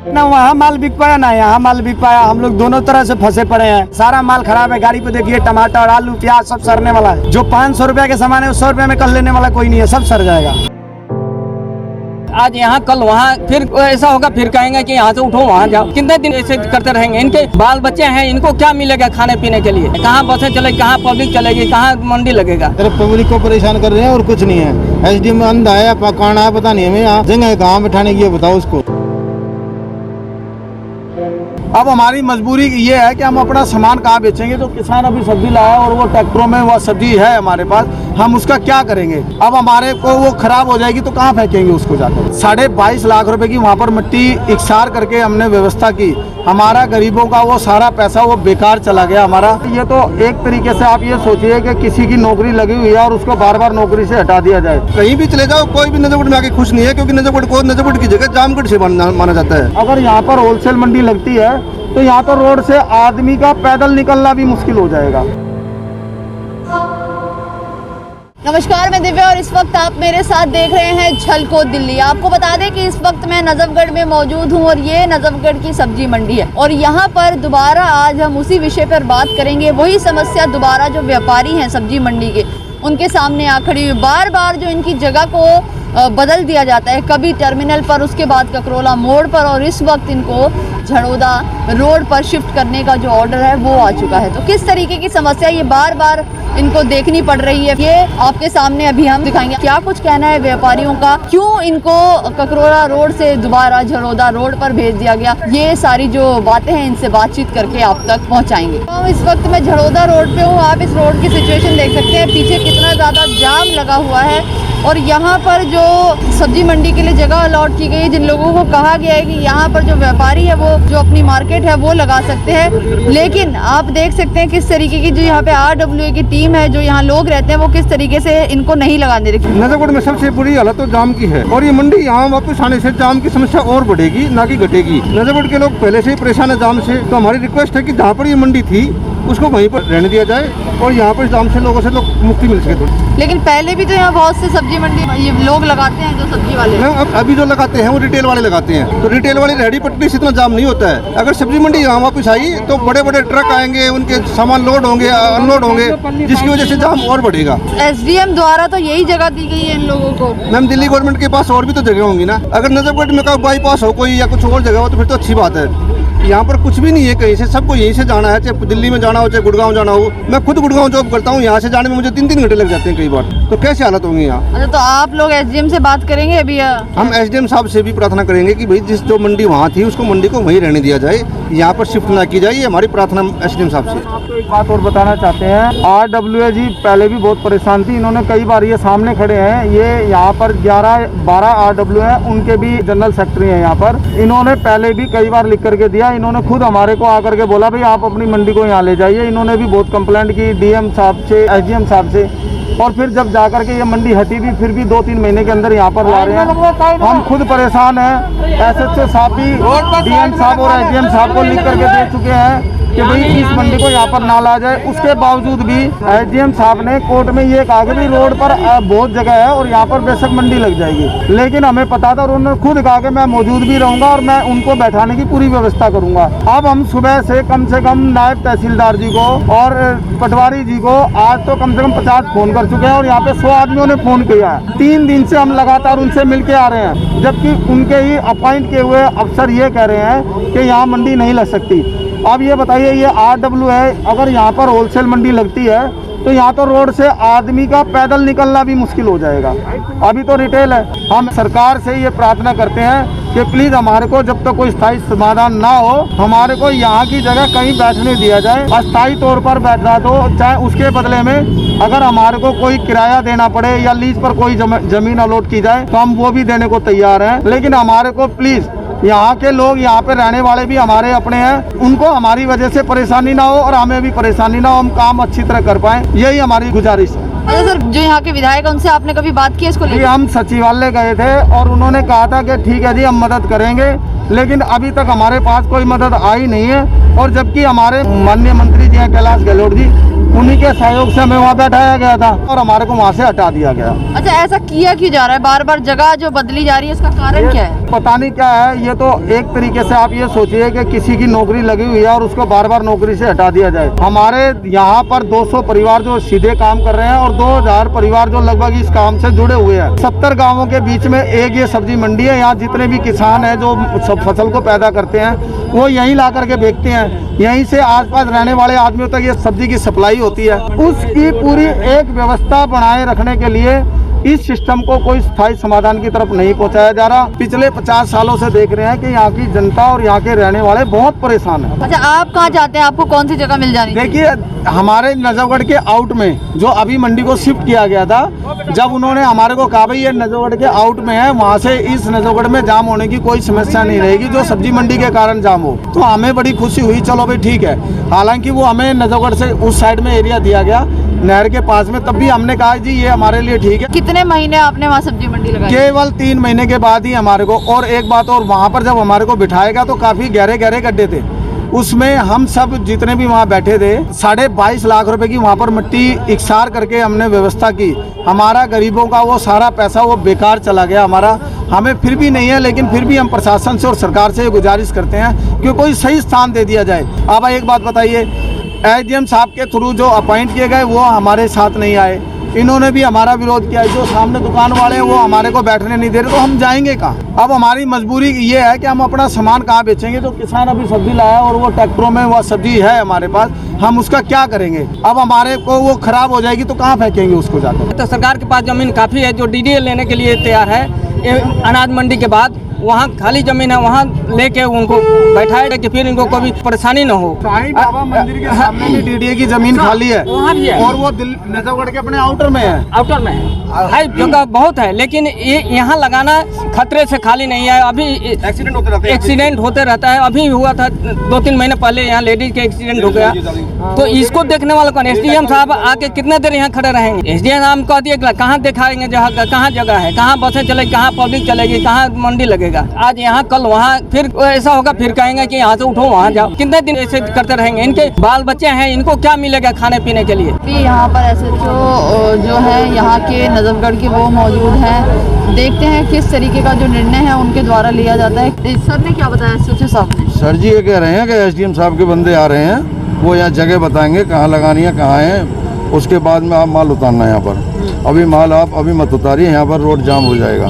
ना वहाँ माल बिक पाया ना यहाँ माल बिक पाया। हम लोग दोनों तरह से फंसे पड़े हैं। सारा माल खराब है। गाड़ी पे देखिए टमाटर, आलू, प्याज सब सड़ने वाला है। जो 500 रुपया के सामान है 100 रुपया में कल लेने वाला कोई नहीं है, सब सड़ जाएगा। आज यहाँ कल वहाँ, फिर ऐसा होगा, फिर कहेंगे कि यहाँ से उठो वहाँ जाओ। कितने दिन ऐसे करते रहेंगे? इनके बाल बच्चे हैं, इनको क्या मिलेगा खाने पीने के लिए? कहाँ बसें चलेगी, कहाँ पब्लिक चलेगी, कहाँ मंडी लगेगा? पब्लिक को परेशान कर रहे हैं और कुछ नहीं है। एसडीएम अंधा है, कौन है पता नहीं हमें। यहाँ जगह कहाँ बैठाने की बताओ उसको। अब हमारी मजबूरी ये है कि हम अपना सामान कहाँ बेचेंगे? जो किसान अभी सब्जी लाया और वो ट्रैक्टरों में वो सब्जी है हमारे पास, हम उसका क्या करेंगे? अब हमारे को वो खराब हो जाएगी तो कहाँ फेंकेंगे उसको जाकर? 22.5 लाख रुपए की वहाँ पर मिट्टी इकसार करके हमने व्यवस्था की। हमारा गरीबों का वो सारा पैसा वो बेकार चला गया हमारा। ये तो एक तरीके से आप ये सोचिए कि किसी की नौकरी लगी हुई है और उसको बार बार नौकरी से हटा दिया जाए। कहीं भी चले जाओ, कोई भी नजरगढ़ में आके खुश नहीं है, क्योंकि नजरगढ़ को नजरगढ़ की जगह जामगढ़ से माना जाता है। अगर यहाँ पर होलसेल मंडी लगती है तो यहाँ तो रोड से आदमी का पैदल निकलना भी मुश्किल हो जाएगा। नमस्कार, मैं दिव्या और इस वक्त आप मेरे साथ देख रहे हैं झलको दिल्ली। आपको बता दें कि इस वक्त मैं नजफगढ़ में मौजूद हूं और ये नजफगढ़ की सब्जी मंडी है और यहाँ पर दोबारा आज हम उसी विषय पर बात करेंगे। वही समस्या दोबारा जो व्यापारी हैं सब्जी मंडी के, उनके सामने आ खड़ी हुई। बार बार जो इनकी जगह को बदल दिया जाता है, कभी टर्मिनल पर, उसके बाद ककरोला मोड़ पर, और इस वक्त इनको झड़ोदा रोड पर शिफ्ट करने का जो ऑर्डर है वो आ चुका है। तो किस तरीके की समस्या ये बार बार इनको देखनी पड़ रही है, ये आपके सामने अभी हम दिखाएंगे। क्या कुछ कहना है व्यापारियों का, क्यों इनको ककरोला रोड से दोबारा झड़ोदा रोड पर भेज दिया गया, ये सारी जो बातें हैं इनसे बातचीत करके आप तक पहुंचाएंगे। तो इस वक्त मैं झड़ोदा रोड पे हूँ। आप इस रोड की सिचुएशन देख सकते हैं, पीछे कितना ज़्यादा जाम लगा हुआ है और यहाँ पर जो सब्जी मंडी के लिए जगह अलॉट की गई, जिन लोगों को कहा गया है कि यहाँ पर जो व्यापारी है वो जो अपनी मार्केट है वो लगा सकते हैं, लेकिन आप देख सकते हैं किस तरीके की जो यहाँ पे RWA की टीम है, जो यहाँ लोग रहते हैं, वो किस तरीके से इनको नहीं लगाने देती। नजरगढ़ में सबसे बुरी हालत तो जाम की है और ये मंडी यहाँ वापस आने से जाम की समस्या और बढ़ेगी, ना कि घटेगी। नजरगढ़ के लोग पहले से ही परेशान है जाम से, तो हमारी रिक्वेस्ट है कि जहाँ पर ये मंडी थी उसको वहीं पर रहने दिया जाए और यहाँ पर जाम से लोगों से मुक्ति मिल सके थोड़ी। लेकिन पहले भी तो यहाँ बहुत से सब्जी मंडी ये लोग लगाते हैं, जो सब्जी वाले अब अभी जो लगाते हैं वो रिटेल वाले लगाते हैं, तो रिटेल वाले रेहड़ी पटरी से इतना जाम नहीं होता है। अगर सब्जी मंडी यहाँ वापस आई तो बड़े बड़े ट्रक आएंगे, उनके सामान लोड होंगे, अनलोड होंगे, जिसकी वजह से जाम और बढ़ेगा। SDM द्वारा तो यही जगह दी गई है इन लोगों को। मैम, दिल्ली गवर्नमेंट के पास और भी तो जगह होंगी ना। अगर नजरगढ़ में का बाईपास हो कोई या कुछ और जगह हो तो फिर तो अच्छी बात है। यहाँ पर कुछ भी नहीं है कहीं से, सबको यहीं से जाना है, चाहे दिल्ली में जाना हो चाहे गुड़गांव जाना हो। मैं खुद गुड़गांव जॉब करता हूँ, यहाँ से जाने में मुझे 3-3 घंटे लग जाते हैं कई बार। तो कैसी हालत होंगी यहाँ? अच्छा, तो आप लोग SDM से बात करेंगे अभी? हम SDM साहब से भी प्रार्थना करेंगे कि भाई जिस जो मंडी वहाँ थी उसको मंडी को वहीं रहने दिया जाए, यहाँ पर शिफ्ट ना की जाए। ये हमारी प्रार्थना SDM साहब से। आपको एक बात और बताना चाहते हैं, RWA जी पहले भी बहुत परेशान थी। इन्होंने कई बार, ये सामने खड़े हैं, ये यहाँ पर 11-12 RWA है, उनके भी जनरल सेक्रेटरी हैं यहाँ पर। इन्होंने पहले भी कई बार लिख करके दिया। इन्होंने खुद हमारे को आकर के बोला भाई आप अपनी मंडी को यहाँ ले जाइए। इन्होंने भी बहुत कंप्लेंट की DM साहब से, SDM साहब से, और फिर जब जाकर के ये मंडी हटी भी, फिर भी 2-3 महीने के अंदर यहाँ पर ला रहे हैं। हम खुद परेशान हैं। SHO साहब भी DM साहब और SDM साहब को लिख करके दे चुके हैं कि भाई इस मंडी को यहाँ पर ना ला जाए। उसके बावजूद भी SDM साहब ने कोर्ट में ये कहा कि भाई रोड पर बहुत जगह है और यहाँ पर बेशक मंडी लग जाएगी, लेकिन हमें पता था और उन्होंने खुद कहा कि मैं मौजूद भी रहूंगा और मैं उनको बैठाने की पूरी व्यवस्था करूंगा। अब हम सुबह से कम नायब तहसीलदार जी को और पटवारी जी को आज तो कम से कम 50 फोन कर चुके हैं और यहाँ पे 100 आदमियों ने फोन किया है। 3 दिन से हम लगातार उनसे मिल के आ रहे हैं, जबकि उनके ही अपॉइंट किए हुए अफसर ये कह रहे हैं कि यहाँ मंडी नहीं लग सकती। अब ये बताइए, ये RWA है, अगर यहाँ पर होलसेल मंडी लगती है तो यहाँ तो रोड से आदमी का पैदल निकलना भी मुश्किल हो जाएगा। अभी तो रिटेल है। हम सरकार से ये प्रार्थना करते हैं कि प्लीज़ हमारे को जब तक कोई स्थायी समाधान ना हो, हमारे को यहाँ की जगह कहीं बैठने दिया जाए, अस्थायी तौर पर बैठा दो, चाहे उसके बदले में अगर हमारे को कोई किराया देना पड़े या लीज पर कोई जमीन अलॉट की जाए तो हम वो भी देने को तैयार हैं। लेकिन हमारे को प्लीज़, यहाँ के लोग, यहाँ पे रहने वाले भी हमारे अपने हैं, उनको हमारी वजह से परेशानी ना हो और हमें भी परेशानी ना हो, हम काम अच्छी तरह कर पाएं, यही हमारी गुजारिश है। अच्छा सर, जो यहाँ के विधायक उनसे आपने कभी बात की इसको लेकर? हम सचिवालय गए थे और उन्होंने कहा था कि ठीक है जी हम मदद करेंगे, लेकिन अभी तक हमारे पास कोई मदद आई नहीं है। और जबकि हमारे माननीय मंत्री जी हैं कैलाश गहलोत जी, उन्हीं के सहयोग से हमें वहाँ बैठाया गया था और हमारे को वहाँ से हटा दिया गया। अच्छा, ऐसा किया क्यों जा रहा है? बार बार जगह जो बदली जा रही है, इसका कारण क्या है? पता नहीं क्या है। ये तो एक तरीके से आप ये सोचिए कि किसी की नौकरी लगी हुई है और उसको बार बार नौकरी से हटा दिया जाए। हमारे यहाँ पर 200 परिवार जो सीधे काम कर रहे हैं और 2000 परिवार जो लगभग इस काम से जुड़े हुए हैं। 70 गाँवों के बीच में एक ये सब्जी मंडी है। यहाँ जितने भी किसान हैं जो सब फसल को पैदा करते हैं वो यहीं ला करके बेचते हैं। यहीं से आसपास रहने वाले आदमियों तक ये सब्जी की सप्लाई होती है। उसकी पूरी एक व्यवस्था बनाए रखने के लिए इस सिस्टम को कोई स्थायी समाधान की तरफ नहीं पहुंचाया जा रहा। पिछले 50 सालों से देख रहे हैं कि यहाँ की जनता और यहाँ के रहने वाले बहुत परेशान हैं। अच्छा, आप कहाँ चाहते हैं? आपको कौन सी जगह मिल जानी? देखिए, हमारे नजफगढ़ के आउट में जो अभी मंडी को शिफ्ट किया गया था, जब उन्होंने हमारे को कहा भाई ये नजफगढ़ के आउट में है, वहाँ से इस नजफगढ़ में जाम होने की कोई समस्या नहीं रहेगी जो सब्जी मंडी के कारण जाम हो, तो हमें बड़ी खुशी हुई। चलो भाई ठीक है। हालांकि वो हमें नजफगढ़ से उस साइड में एरिया दिया गया नहर के पास में, तब भी हमने कहा जी ये हमारे लिए ठीक है। कितने महीने आपने वहाँ सब्जी मंडी लगाई? केवल 3 महीने के बाद ही हमारे को। और एक बात और, वहाँ पर जब हमारे को बिठाएगा तो काफी गहरे गहरे गड्ढे थे। उसमें हम सब जितने भी वहाँ बैठे थे 22.5 लाख रुपए की वहाँ पर मिट्टी इकसार करके हमने व्यवस्था की। हमारा गरीबों का वो सारा पैसा वो बेकार चला गया हमारा। हमें फिर भी नहीं है, लेकिन फिर भी हम प्रशासन से और सरकार से ये गुजारिश करते हैं कि कोई सही स्थान दे दिया जाए। अब एक बात बताइए, एसडीएम साहब के थ्रू जो अपॉइंट किए गए वो हमारे साथ नहीं आए। इन्होंने भी हमारा विरोध किया। जो सामने दुकान वाले हैं वो हमारे को बैठने नहीं दे रहे, तो हम जाएंगे कहाँ? अब हमारी मजबूरी ये है कि हम अपना सामान कहाँ बेचेंगे? जो किसान अभी सब्जी लाया और वो ट्रैक्टरों में वो सब्जी है हमारे पास, हम उसका क्या करेंगे? अब हमारे को वो खराब हो जाएगी तो कहाँ फेंकेंगे उसको जाकर? तो सरकार के पास जमीन काफ़ी है जो डीडीए लेने के लिए तैयार है। ये अनाज मंडी के बाद वहाँ खाली जमीन है, वहाँ लेके उनको बैठाए कि फिर इनको कोई परेशानी न हो। साईं बाबा मंदिर के सामने भी डीडीए की जमीन खाली है, वहाँ भी है और वो नजफगढ़ के अपने आउटर में है। आउटर में है जगह बहुत है, लेकिन ये यहाँ लगाना खतरे से खाली नहीं है। अभी एक्सीडेंट होते रहता है। अभी हुआ था 2-3 महीने पहले यहाँ लेडीज के एक्सीडेंट हो गया, तो इसको देखने वाला कौन? एसडीएम साहब आके कितने देर यहाँ खड़े रहेंगे? एसडीएम साहब कह दिए कहाँ दिखाएंगे, जहाँ कहाँ जगह है, कहाँ बसें चलेगी, कहाँ पब्लिक चलेगी, कहाँ मंडी लगेगा। आज यहाँ कल वहाँ, फिर ऐसा होगा फिर कहेंगे कि यहाँ से उठो वहाँ जाओ। कितने दिन ऐसे करते रहेंगे? इनके बाल बच्चे हैं, इनको क्या मिलेगा खाने पीने के लिए? यहाँ पर एसएचओ जो है यहाँ के नजफगढ़ के वो मौजूद हैं। देखते हैं किस तरीके का जो निर्णय है उनके द्वारा लिया जाता है। सर ने क्या बताया एसएचओ साहब ने? सर जी ये कह रहे हैं कि एसडीएम साहब के बंदे आ रहे हैं, वो यहाँ जगह बताएंगे कहाँ लगानी है, कहाँ है, उसके बाद में आप माल उतारना है यहाँ पर। अभी माल आप अभी मत उतारिए, यहाँ पर रोड जाम हो जाएगा।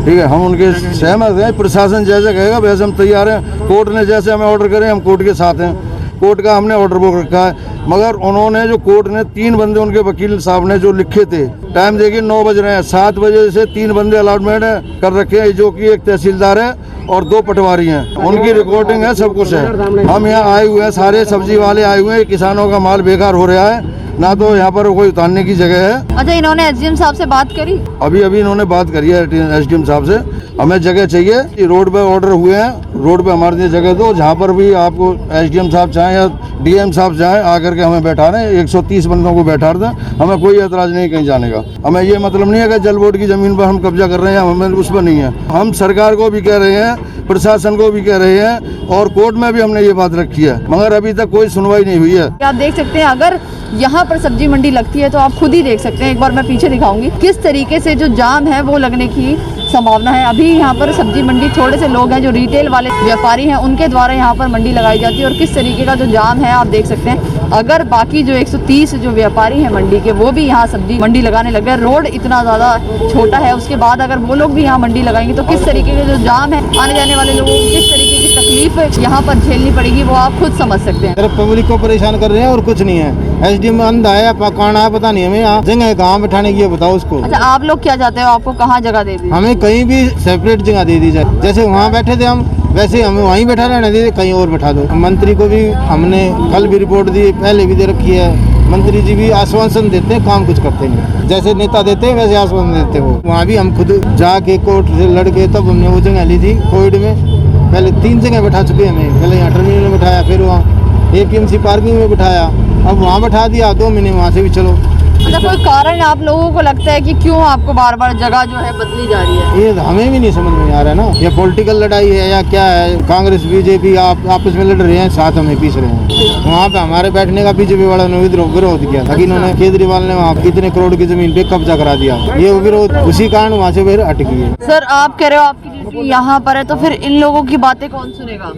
ठीक है, हम उनके सहमत हैं। प्रशासन जैसे कहेगा वैसे हम तैयार हैं। कोर्ट ने जैसे हमें ऑर्डर करे हम कोर्ट के साथ हैं। कोर्ट का हमने ऑर्डर बुक रखा है, मगर उन्होंने जो कोर्ट ने 3 बंदे उनके वकील साहब ने जो लिखे थे, टाइम देखिए 9 बज रहे हैं, 7 बजे से 3 बंदे अलॉटमेंट कर रखे हैं, जो कि एक तहसीलदार है और 2 पटवारी हैं। उनकी रिकॉर्डिंग है, सब कुछ है। हम यहाँ आए हुए हैं, सारे सब्जी वाले आए हुए हैं। किसानों का माल बेकार हो रहा है, ना तो यहाँ पर कोई उतारने की जगह है। अच्छा, इन्होंने एसडीएम साहब से बात करी? अभी इन्होंने बात करी है एसडीएम साहब से। हमें जगह चाहिए, रोड पे ऑर्डर हुए हैं, रोड पे हमारे लिए जगह दो, जहाँ पर भी आपको एसडीएम साहब चाहें या डीएम साहब चाहें आकर के हमें बैठा दें। 130 बंदों को बैठा दें, हमें कोई एतराज नहीं कहीं जाने का। हमें ये मतलब नहीं है कि जल बोर्ड की जमीन पर हम कब्जा कर रहे हैं, हमें उस पर नहीं है। हम सरकार को भी कह रहे हैं, प्रशासन को भी कह रहे हैं, और कोर्ट में भी हमने ये बात रखी है, मगर अभी तक कोई सुनवाई नहीं हुई है। आप देख सकते हैं, अगर यहाँ पर सब्जी मंडी लगती है तो आप खुद ही देख सकते हैं। एक बार मैं पीछे दिखाऊंगी किस तरीके से जो जाम है वो लगने की संभावना है। अभी यहाँ पर सब्जी मंडी थोड़े से लोग हैं जो रिटेल वाले व्यापारी हैं, उनके द्वारा यहाँ पर मंडी लगाई जाती है, और किस तरीके का जो जाम है आप देख सकते हैं। अगर बाकी जो 130 जो व्यापारी हैं मंडी के, वो भी यहाँ सब्जी मंडी लगाने लग गए, रोड इतना ज़्यादा छोटा है, उसके बाद अगर वो लोग भी यहाँ मंडी लगाएंगे तो किस तरीके का जो जाम है, आने जाने वाले लोगों को किस तरीके की तकलीफ यहाँ पर झेलनी पड़ेगी, वो आप खुद समझ सकते हैं। पब्लिक को परेशान कर रहे हैं और कुछ नहीं है। एसडीएम अंधा है, कौन है पता नहीं हमें। यहाँ जगह कहाँ बैठाने की बताओ उसको। अच्छा, आप लोग क्या चाहते हो? आपको कहाँ जगह दे दी? हमें कहीं भी सेपरेट जगह दे दी जाए, जैसे वहाँ बैठे थे हम, वैसे हमें वहीं बैठा रहने दे, कहीं और बैठा दो। मंत्री को भी हमने कल भी रिपोर्ट दी, पहले भी दे रखी है। मंत्री जी भी आश्वासन देते हैं, काम कुछ करते नहीं। जैसे नेता देते हैं वैसे आश्वासन देते हो। वहाँ भी हम खुद जाके कोर्ट से लड़के तब हमने वो जगह ली थी। कोविड में पहले 3 जगह बैठा चुके हमें, पहले यहाँ टर्मिनल में बैठाया, फिर वहाँ APMC पार्किंग में बैठाया, अब वहाँ बैठा दिया। 2 महीने वहाँ से भी चलो अच्छा, कोई कारण आप लोगों को लगता है कि क्यों आपको बार बार जगह जो है बदली जा रही है? ये हमें भी नहीं समझ में आ रहा है ना, ये पॉलिटिकल लड़ाई है या क्या है। कांग्रेस बीजेपी आप आपस में लड़ रहे हैं, साथ हमें पीस रहे हैं। वहाँ पे हमारे बैठने का बीजेपी वालों ने विरोध किया था कि इन्होंने केजरीवाल ने वहाँ कितने करोड़ की जमीन पे कब्जा करा दिया, ये विरोध उसी कारण वहाँ से फिर अटकी है। सर आप कह रहे हो आपकी ड्यूटी यहाँ पर है, तो फिर इन लोगों की बातें कौन सुनेगा?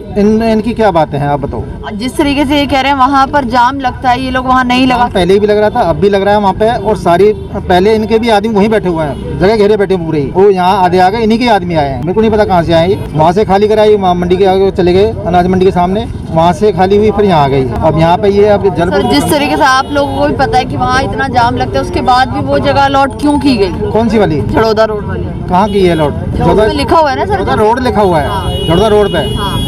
इनकी क्या बातें हैं आप बताओ। जिस तरीके से ये कह रहे हैं वहाँ पर जाम लगता है, ये लोग वहाँ नहीं लगा। पहले भी लग रहा था, अब भी लग रहा है वहाँ पे, और सारी पहले इनके भी आदमी वहीं बैठे हुए हैं, जगह घेरे बैठे पूरे ही। वो यहाँ आधे आ गए, इन्हीं के आदमी आए हैं, मेरे को नहीं पता कहाँ से आए। वहाँ से खाली कराई, वहाँ मंडी के आगे चले गए, अनाज मंडी के सामने, वहाँ से खाली हुई, फिर यहाँ आ गई। अब यहाँ पे ये अब जल। सर जिस तरीके से आप लोगों को भी पता है कि वहाँ इतना जाम लगता है, उसके बाद भी वो जगह अलॉट क्यों की गई? कौन सी वाली? झड़ौदा रोड वाली। कहाँ की है अलॉट? उसमें लिखा हुआ है ना सर, झड़ौदा रोड लिखा हुआ है, झड़ौदा रोड पे।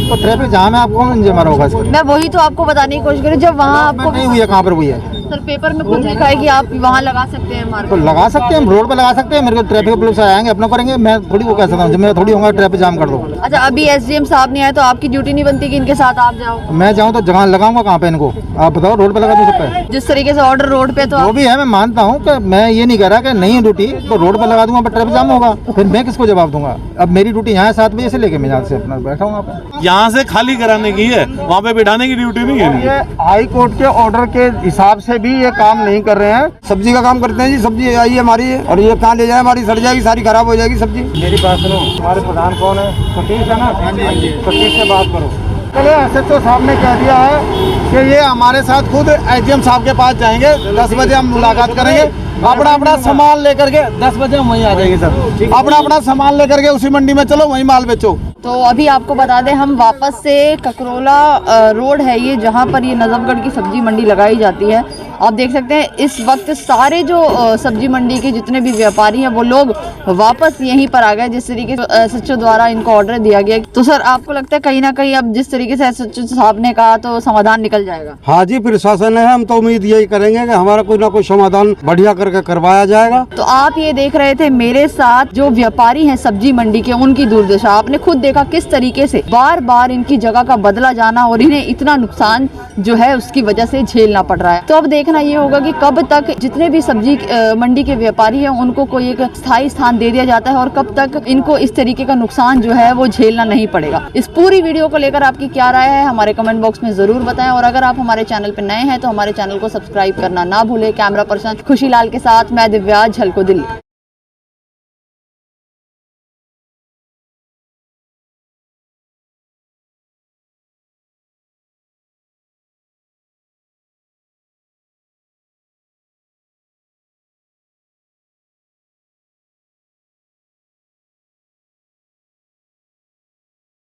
तो ट्रैफिक जाम है, आप कौन इंजन मारा होगा इसको? मैं वही तो आपको बताने की कोशिश करी, जब वहाँ आपको नहीं हुई है, कहाँ पर हुई है? सर पेपर में खुद लिखा है कि आप वहाँ लगा सकते हैं मार्केट। तो लगा सकते हैं, हम रोड पे लगा सकते हैं। मेरे को ट्रैफिक पुलिस आएंगे, अपना करेंगे, मैं थोड़ी वो कह सकता हूँ, मैं थोड़ी होगा ट्रैफिक जाम कर दो। अच्छा, अभी एसडीएम साहब नहीं आए तो आपकी ड्यूटी नहीं बनती कि इनके साथ आप जाओ? मैं जाऊँ तो जगह लगाऊंगा कहाँ पे इनको, आप बताओ। रोड पे लगा नहीं सकता? जिस तरीके से ऑर्डर रोड पे, तो वो भी है, मैं मानता हूँ कि मैं ये नहीं कह रहा कि नहीं ड्यूटी तो रोड पे लगा दूंगा, पर ट्रैफिक जाम होगा, फिर मैं किसको जवाब दूंगा? अब मेरी ड्यूटी यहाँ है 7 बजे से लेके मैं यहाँ से अपना बैठा हूँ। आप यहाँ से खाली कराने की है, वहाँ पे बिठाने की ड्यूटी नहीं है। ये हाई कोर्ट के ऑर्डर के हिसाब से भी ये काम नहीं कर रहे हैं। सब्जी का काम करते हैं जी, सब्जी आई है हमारी, और ये कहाँ ले जाए, हमारी सड़ जाएगी, सारी खराब हो जाएगी सब्जी। मेरी बात सुनो, हमारे प्रधान कौन है? सतीश है ना? सतीश से बात करो। चलो, एसएचओ साहब ने कह दिया है कि ये हमारे साथ खुद एसडीएम साहब के पास जाएंगे, 10 बजे हम मुलाकात करेंगे। अपना अपना सामान लेकर के 10 बजे हम वहीं आ जाएंगे सर। अपना अपना सामान लेकर के उसी मंडी में चलो, वहीं माल बेचो। तो अभी आपको बता दें, हम वापस से ककरोला रोड है ये, जहाँ पर ये नजफगढ़ की सब्जी मंडी लगाई जाती है। आप देख सकते हैं इस वक्त सारे जो सब्जी मंडी के जितने भी व्यापारी हैं वो लोग वापस यहीं पर आ गए, जिस तरीके से एसएचओ द्वारा इनको ऑर्डर दिया गया। तो सर आपको लगता है कहीं ना कहीं अब जिस तरीके से एसएचओ साहब ने कहा तो समाधान निकल जाएगा? हाँ जी, प्रशासन है, हम तो उम्मीद यही करेंगे कि हमारा कोई ना कोई समाधान बढ़िया करके करवाया जाएगा। तो आप ये देख रहे थे मेरे साथ जो व्यापारी हैं सब्जी मंडी के, उनकी दुर्दशा। आपने खुद देखा किस तरीके से बार बार इनकी जगह का बदला जाना और इन्हें इतना नुकसान जो है उसकी वजह से झेलना पड़ रहा है। तो अब देखना ये होगा कि कब तक जितने भी सब्जी मंडी के व्यापारी हैं उनको कोई एक स्थायी स्थान दे दिया जाता है और कब तक इनको इस तरीके का नुकसान जो है वो झेलना नहीं पड़ेगा। इस पूरी वीडियो को लेकर आपकी क्या राय है हमारे कमेंट बॉक्स में जरूर बताएं, और अगर आप हमारे चैनल पर नए हैं तो हमारे चैनल को सब्सक्राइब करना ना भूलें। कैमरा पर्सन खुशीलाल के साथ मैं दिव्या, झलको दिल्ली।